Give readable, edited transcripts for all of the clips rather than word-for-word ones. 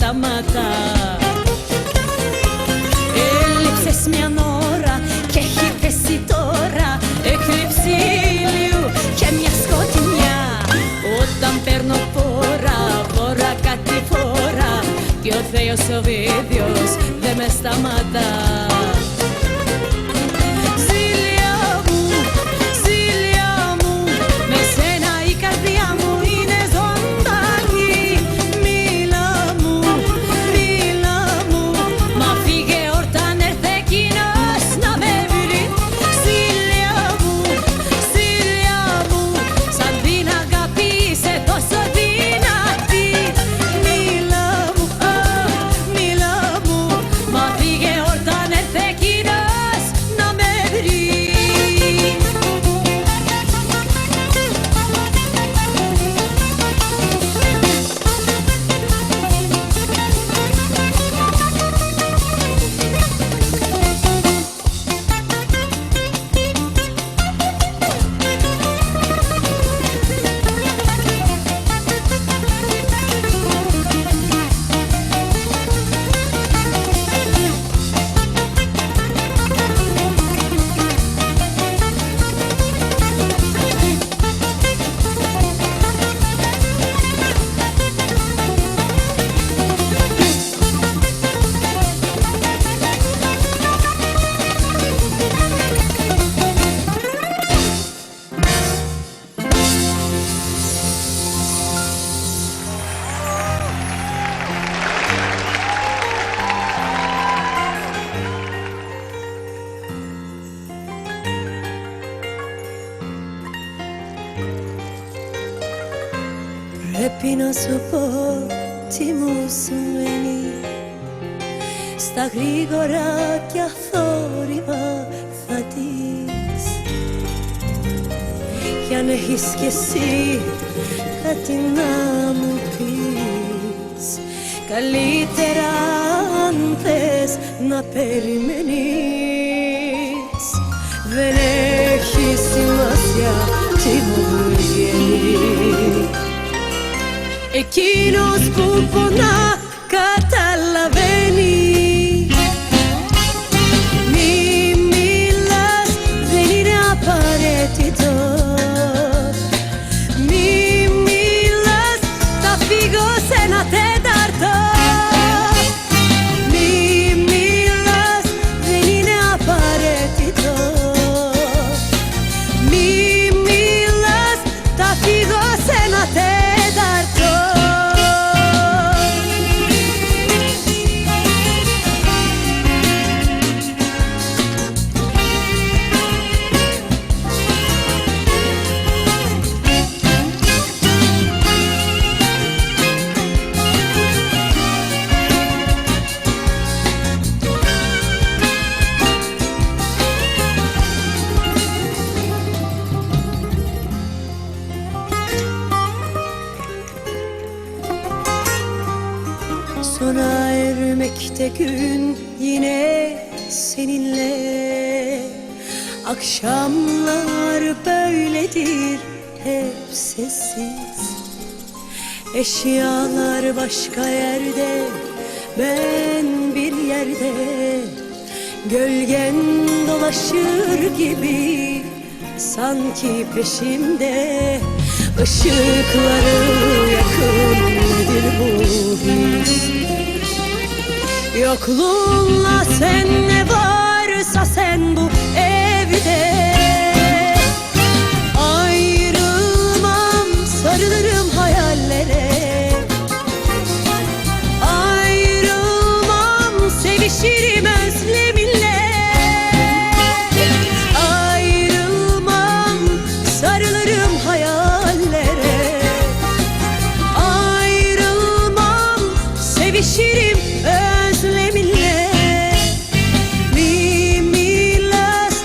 σταματά. Έλειψες μια ώρα και έχει πέσει τώρα έκλειψη ηλίου και μια σκοτεινιά. Όταν παίρνω πόρα κάτι φορά και ο Θεός ο ίδιος δεν με σταματά. Πρέπει να σου πω τι μου συμβαίνει. Στα γρήγορα κι αθόρυβα θα δεις. Κι αν έχεις κι εσύ κάτι να μου πεις, καλύτερα αν θες να περιμένεις. Δεν έχει σημασία τι μου βγαίνει. Εκείνος που πονά καταλαβαίνει. Μη μιλάς, δεν είναι απαραίτητο. Μη μιλάς, θα φύγω σε ένα τέταρτο. Μη μιλάς, δεν είναι απαραίτητο. Μη μιλάς, θα φύγω σε ένα τέταρτο. Sona ermekte gün yine seninle. Akşamlar böyledir hep sessiz. Eşyalar başka yerde, ben bir yerde. Gölgen dolaşır gibi sanki peşimde. Işıkları yakın nedir bu his? Yokluğunla sen ne varsa sen bu evde. Ayrılmam, sarılırım hayallere. Ayrılmam, sevişirim özleminle. Ayrılmam, sarılırım hayallere. Ayrılmam, sevişirim özleminle. Mi milas,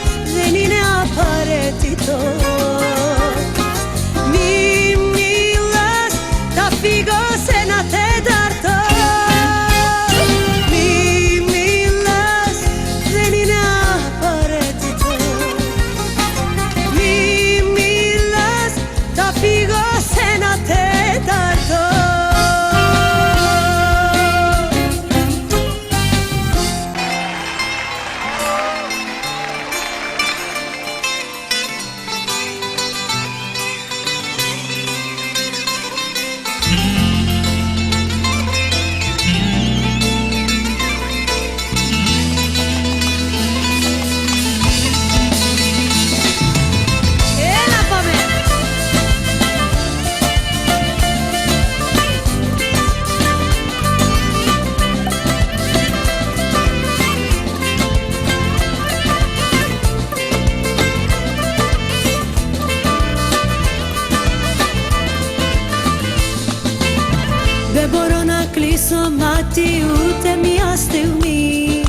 κλείσω μάτι ούτε μια στιγμή.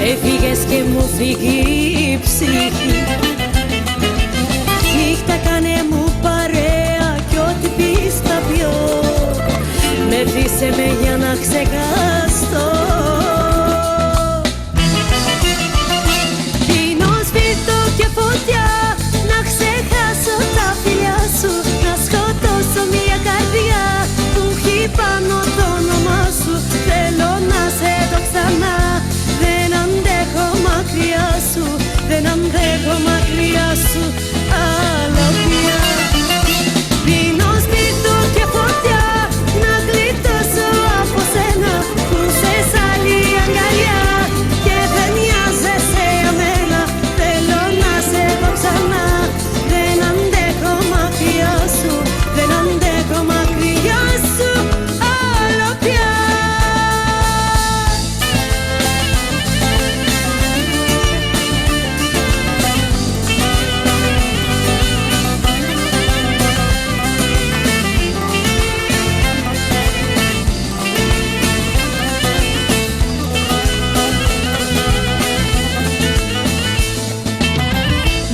Έφυγες και μου φύγει η ψυχή. Νύχτα κάνε μου παρέα κι ό,τι πεις θα πιω. Μεθύσε με για να ξεχαστώ. Πίνω σπίρτο και φωτιά να ξεχάσω τα φιλιά σου. Να σκοτώσω μια καρδιά που έχει πάνω το όνομά σου. Θέλω να σε δω ξανά. Δεν αντέχω μακριά σου. Δεν αντέχω μακριά σου άλλο πια. Πίνω σπίρτο και φωτιά να γλιτώσω από σένα που σε άλλη αγκαλιά και δεν νοιάζεσαι για μένα. Θέλω να σε δω ξανά. Δεν αντέχω μακριά σου. Δεν αντέχω μακριά σου άλλο πια.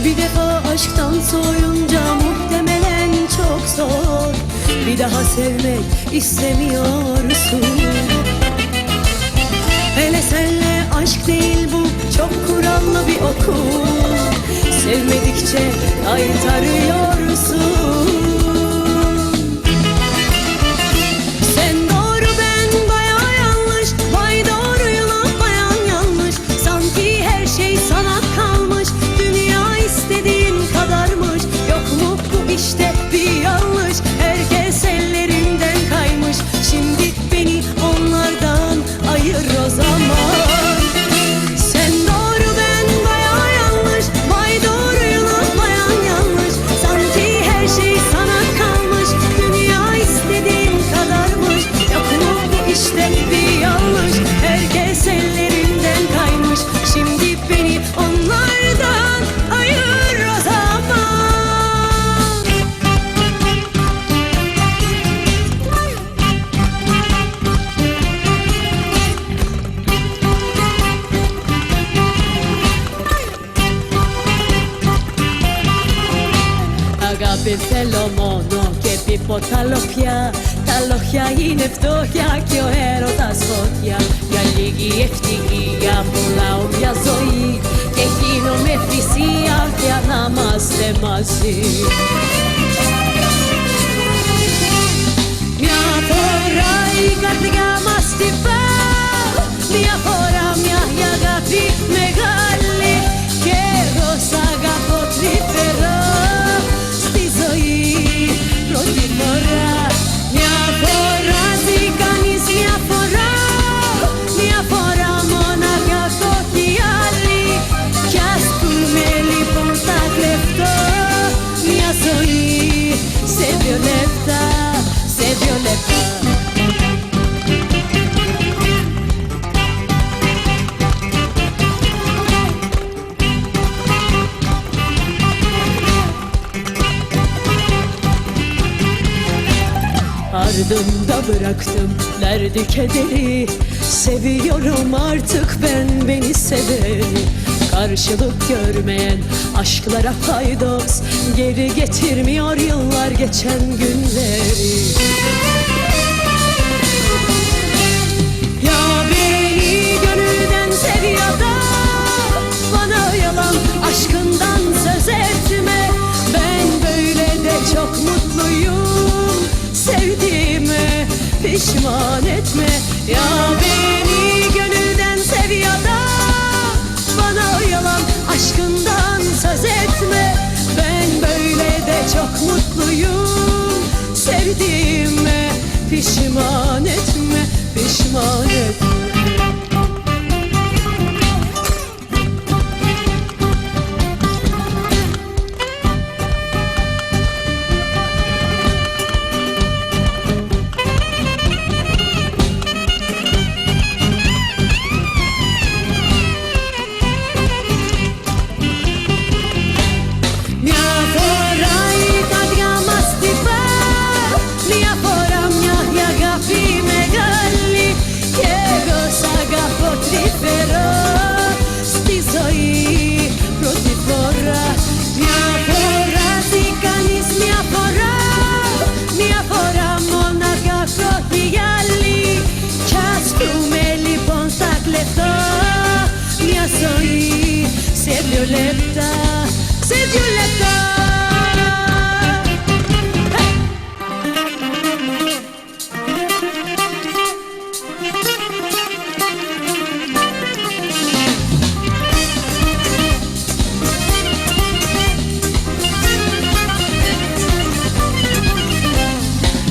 Bir defa aşktan soyunca muhtemelen çok zor. Bir daha sevmek istemiyorsun. Hele senle aşk değil bu, çok kurallı bir okul. Sevmedikçe kaytarıyorsun. Sen doğru ben bayağı yanlış. Vay doğruyla bayan yanlış. Sanki her şey sana kalmış. Dünya istediğin kadarmış. Yok mu bu işte bir yanlış. Herkes ellerinden kaymış. Şimdi beni onlardan ayır o zaman. Sen doğru ben bayağı yanlış. Vay doğruyla bayan yanlış. Sanki her şey sana kalmış. Dünya istediğin kadarmış. Yok mu bu işte bir yanlış. Herkes ellerinden kaymış. Şimdi beni onlardan ayır o zaman. Αγάπη θέλω μόνο και τίποτα άλλο πια. Τα λόγια είναι φτώχεια και ο έρωτας φωτιά. Για λίγη ευτυχία πουλάω μια ζωή και γίνομαι θυσία για να είμαστε μαζί. Μια φορά η καρδιά μας χτυπά. Μια φορά μια αγάπη μεγάλη. Και εγώ σ' αγαπώ τρυφερά στη ζωή πρώτη φορά. Μια φορά ζει κανείς μια φορά. Μια φορά μόναχα το έχει άλλη. Κι ας πούμε λοιπόν θα κλεφτώ μια ζωή σε 2 λεπτά. Σε 2 λεπτά. Ardımda bıraktım derdi kederi. Seviyorum artık ben beni seveni. Karşılık görmeyen aşklara paydos. Geri getirmiyor yıllar geçen günleri. Ya beni gönülden sev ya da bana yalan aşkından söz etme. Ben böyle de çok mutluyum. Sevdiğime pişman etme. Ya beni gönülden sev ya da bana yalan aşkından söz etme. Ben böyle de çok mutluyum. Sevdiğime pişman etme. Pişman etme. Μια φορά μια αγάπη μεγάλη. σε 2 λεπτά, σε 2 λεπτά.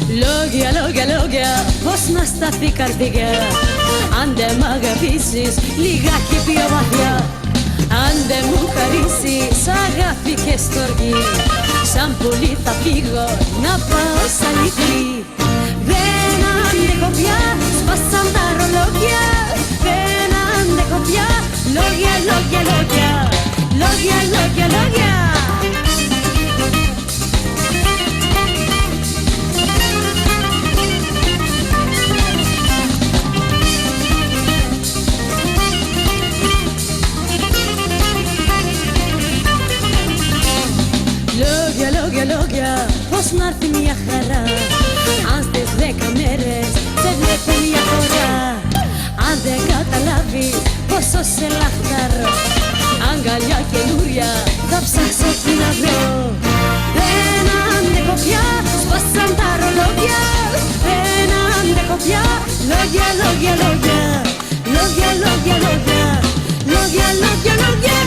Λόγια, λόγια, λόγια, πώς να σταθεί η καρδιά. Αν δεν μ' αγαπήσεις λιγάκι πιο βαθιά, αν δεν μου χαρίσεις αγάπη και στοργή, σαν πουλί θα φύγω να πάω σαν ηχλή. Δεν αντέχω πια, σπάσαν τα ρολόγια. Δεν αντέχω πια, λόγια, λόγια, λόγια, λόγια, λόγια, λόγια. Λόγια, λόγια, πώς να έρθει μια χαρά, αν στις 10 μέρες σε βλέπω μια φορά. Αν δεν καταλάβεις πόσο σε λαχταρώ, αγκαλιά καινούρια θα ψάξω τι να βρω. Δεν αντέχω πια, σπάσαν τα ρολόγια. Δεν αντέχω πια, λόγια, λόγια, λόγια, λόγια, λόγια, λόγια, λόγια, λόγια, λόγια.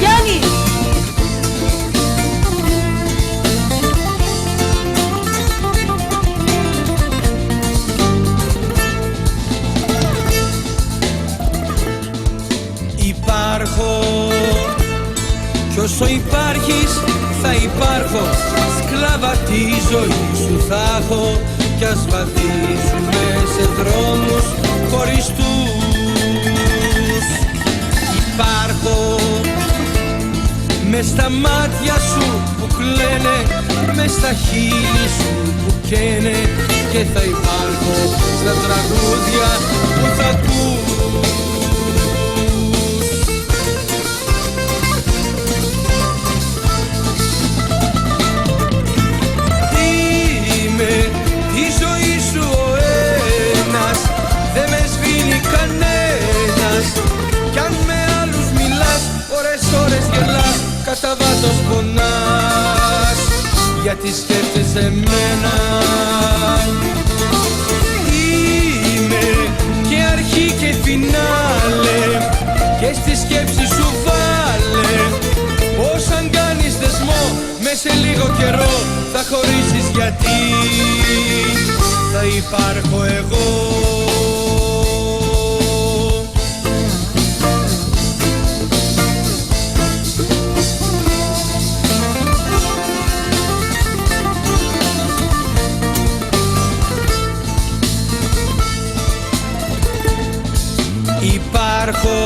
Γιάννη! Υπάρχω κι όσο υπάρχεις θα υπάρχω, σκλάβα τη ζωή σου θα έχω, κι ας βαδίζουμε σε δρόμους χωριστούς. Υπάρχω μες στα μάτια σου που κλαίνε, μες στα χείλη σου που καίνε, και θα υπάρχω στα τραγούδια που θα ακούς. Είμαι η ζωή σου ο ένας, δεν με σβήνει κανένας, κι αν με άλλους μιλάς ώρες ώρες γελάς, κατά βάθος πονάς, γιατί σκέφτεσαι εμένα. Είμαι και αρχή και φινάλε, και στη σκέψη σου βάλε, πως αν κάνεις δεσμό μες σε λίγο καιρό θα χωρίσεις, γιατί θα υπάρχω εγώ. Υπάρχω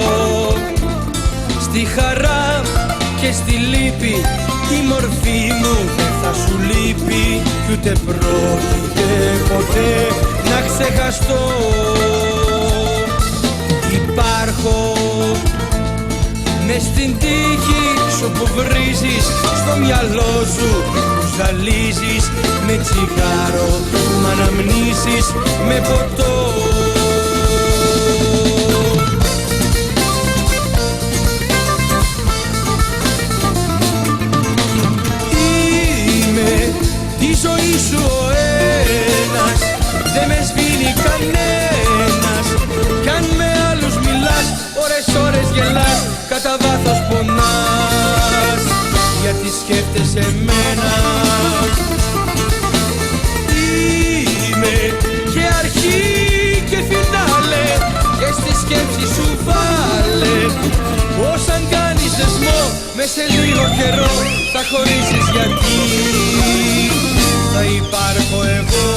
στη χαρά και στη λύπη, η μορφή μου δεν θα σου λείπει, κι ούτε πρόκειται ποτέ να ξεχαστώ. Υπάρχω μες στην τύχη σου που βρίζεις, στο μυαλό σου που ζαλίζεις, με τσιγάρο μ' αναμνήσεις, με ποτό. Η ζωή σου ο ένας, δεν με σβήνει κανένας, κι αν με άλλους μιλάς ώρες ώρες γελάς, κατά βάθος πονάς, γιατί σκέφτεσαι εμένα. Είμαι και αρχή και φινάλε, και στη σκέψη σου βάλε, πως αν κάνεις δεσμό μες σε λίγο καιρό θα χωρίσεις, γιατί θα υπάρχω εγώ.